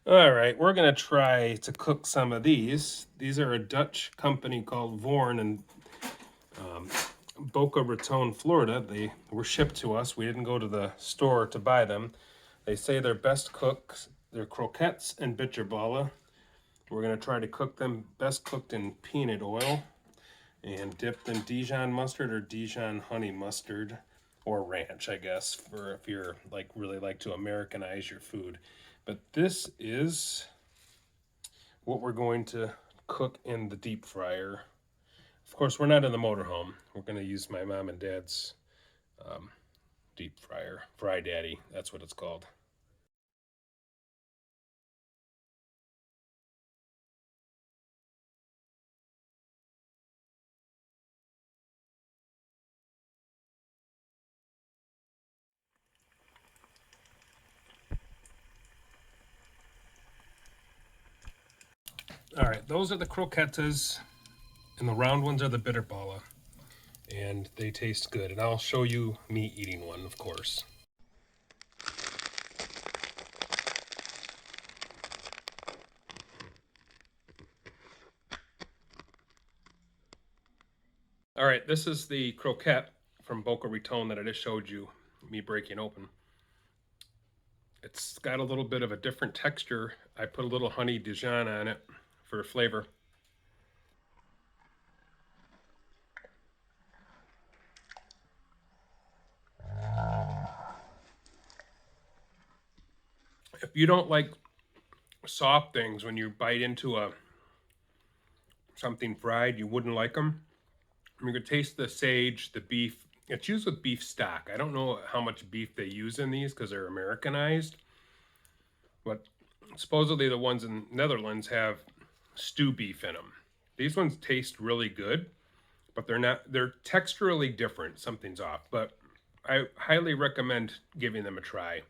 All right, we're gonna try to cook some of these. These are a Dutch company called Voorn in Boca Raton, Florida. They were shipped to us. We didn't go to the store to buy them. They say they're best cooks. They're croquettes and bitterballen. We're gonna try to cook them best cooked in peanut oil and dipped in Dijon mustard or Dijon honey mustard or ranch, I guess, for if you're like really like to Americanize your food. But this is what we're going to cook in the deep fryer. Of course, we're not in the motorhome. We're going to use my mom and dad's deep fryer. Fry Daddy, that's what it's called. All right, those are the croquettes, and the round ones are the bitterballa, and they taste good. And I'll show you me eating one, of course. All right, this is the croquette from Boca Raton that I just showed you me breaking open. It's got a little bit of a different texture. I put a little honey Dijon on it for flavor. If you don't like soft things when you bite into a something fried, you wouldn't like them. You can taste the sage, the beef. It's used with beef stock. I don't know how much beef they use in these because they're Americanized, but supposedly the ones in Netherlands have stew beef in them. These ones taste really good, but they're not. They're texturally different. Something's off, but I highly recommend giving them a try.